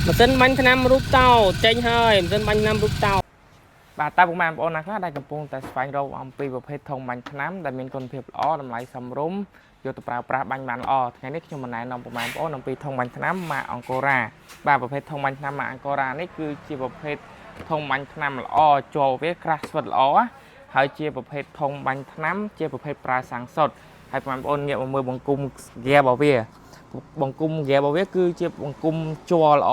ម៉ាស៊ីនបាញ់ថ្នាំរូបតោចេញហើយម៉ាស៊ីនបាញ់ថ្នាំរូបតោបាទតើពុកម៉ែបងប្អូនណាខ្លះដែលកំពុងតែស្វែងរកអំពីប្រភេទធុងបាញ់ថ្នាំដែលមានគុណភាពល្អតម្លៃសមរម្យយកទៅប្រើប្រាស់បាញ់បានល្អថ្ងៃនេះខ្ញុំណែនាំពុកម៉ែបងប្អូនអំពីធុងបាញ់ថ្នាំម៉ាកអង្គរ៉ាបាទប្រភេទធុងបាញ់ថ្នាំម៉ាកអង្គរ៉ានេះគឺជាប្រភេទធុងបាញ់ថ្នាំល្អជាប់វាក្រាស់ស្វិតល្អហើយជាប្រភេទធុងបាញ់ថ្នាំជាប្រភេទប្រើសាំងសុទ្ធហើយបងប្អូនងាកមកមើលបង្គំហ្គារបស់វាបង្គំហ្គារបស់វាគឺជាបង្គំជ័រល្អ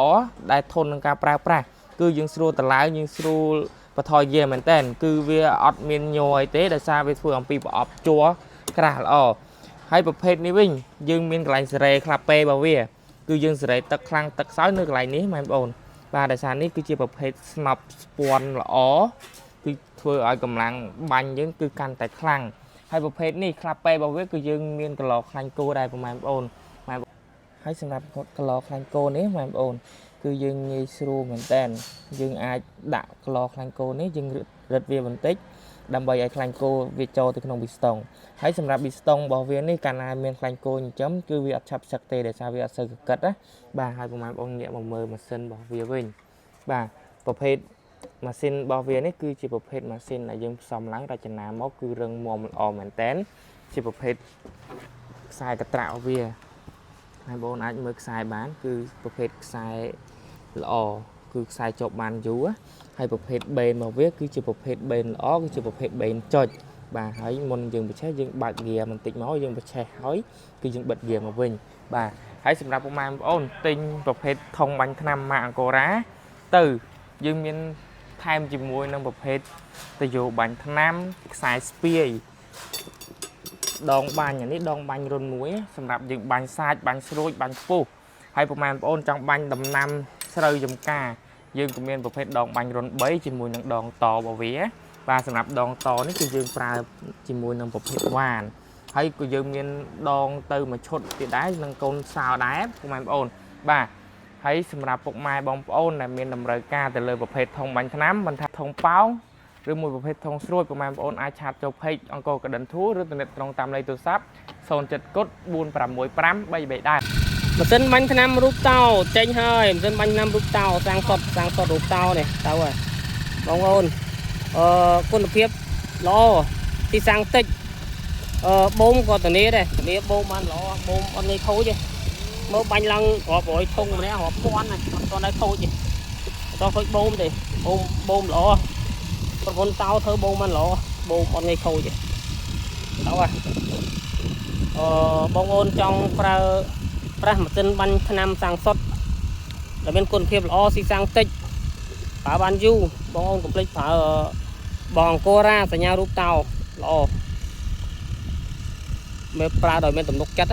ដែលធន់នឹងការប្រើប្រាស់គឺយើងស្រួលតឡើងយើងស្រួលបថយយាមែនតើគឺវាអត់មានញ័រអីទេដោយសារវាធ្វើអំពីប្រអប់ជ័រក្រាស់ល្អហើយប្រភេទនេះវិញយើងមានកន្លែងសេរីខ្លះពេរបស់វាគឺយើងសេរីទឹកខ្លាំងទឹកខ្សោយនៅកន្លែងនេះបងប្អូនបាទដោយសារនេះគឺជាប្រភេទស្នប់ស្ពាន់ល្អគឺធ្វើឲ្យកម្លាំងបាញ់យើងគឺកាន់តែខ្លាំងហើយប្រភេទនេះខ្លះពេរបស់វាគឺយើងមានកន្លងខ្លាញ់គោដែរបងប្អូនហើយសម្រាប់កន្លងខ្លាញ់គោនេះបងប្អូនគឺយើងងាយស្រួលមែនតើយើងអាចដាក់កន្លងខ្លាញ់គោនេះយើងរឹតវាបន្តិចដើម្បីឲ្យខ្លាញ់គោវាចូលទៅក្នុងប៊ីស្តុងហើយសម្រាប់ប៊ីស្តុងរបស់វានេះកាលណាមានខ្លាញ់គោចិញ្ចឹមគឺវាអត់ឆាប់សឹកទេដោយសារវាអត់សូវកកិតណាបាទហើយបងប្អូនងាកមកមើលម៉ាស៊ីនរបស់វាវិញបាទប្រភេទម៉ាស៊ីនរបស់វានេះគឺជាប្រភេទម៉ាស៊ីនដែលយើងផ្សំឡើងរចនាមកគឺរឹងមាំល្អមែនតើជាប្រភេទខ្សែកត្រាក់របស់វាហើយបងអាចមើលខ្សែបានគឺប្រភេទខ្សែល្អគឺខ្សែជាប់បានយូរហើយប្រភេទបេនរបស់វាគឺជាប្រភេទបេនល្អគឺជាប្រភេទបេនចុចបាទហើយមុនយើងបិឆេះយើងបើកហ្គាបន្តិចមកយើងបិឆេះហើយគឺយើងបិទហ្គាមកវិញបាទហើយសម្រាប់ពុកម៉ែបងប្អូនទិញប្រភេទធុងបាញ់ថ្នាំម៉ាកអង្គរ៉ាទៅយើងមានថែមជាមួយនឹងប្រភេទតយោបាញ់ថ្នាំខ្សែស្ពាយដងបាញ់នេះដងបាញ់រុនមួយសម្រាប់យើងបាញ់សាច់បាញ់ស្រួចបាញ់ពុះហើយពុកម៉ែបងប្អូនចង់បាញ់ដំណាំស្រូវចំការយើងក៏មានប្រភេទដងបាញ់រុន3ជាមួយនឹងដងតរបស់វាបាទសម្រាប់ដងតនេះគឺយើងប្រើជាមួយនឹងប្រភេទវ៉ានហើយក៏យើងមានដងទៅមួយឈុតទៀតដែរនឹងកូនសោដែរពុកម៉ែបងប្អូនបាទហើយសម្រាប់ពុកម៉ែបងប្អូនដែលមានតម្រូវការទៅលើប្រភេទធុងបាញ់ថ្នាំមិនថាធុងប៉ោងឬមួយប្រភេទធុងស្រួយពុកម៉ែបងប្អូនអាចឆាតចូល page អង្គរកដិនធូរឬទំនាក់ទំនងតាមលេខទូរស័ព្ទ07គុត465 33ដែរម៉ាស៊ីនបាញ់ថ្នាំរូបតោចេញហើយម៉ាស៊ីនបាញ់ថ្នាំរូបតោសាំងសុទ្ធរូបតោនេះទៅហើយបងប្អូនគុណភាពល្អទីសាំងតិចបូមក៏ធានាដែរធានាបូមបានល្អបូមអត់ងាយខូចទេមើលបាញ់ឡើងរាប់រយធុងម្នាក់រាប់ពាន់អត់ទាន់ដែរខូចទេអត់ខូចបូមទេបូមល្អប្រព័ន្ធតោធ្វើបូមបានល្អបូមអត់ងាយខូចទេទៅហើយបងប្អូនចង់ប្រើប្រាស់ម៉ាស៊ីនបាញ់ថ្នាំសាំងសុទ្ធដែលមានគុណភាពល្អស៊ីសាំងតិចប្រើបានយូរបងប្អូនកុំភ្លេចប្រើបងអង្គរ៉ាសញ្ញារូបតោល្អមើលប្រើដោយមានទំនុកចិត្ត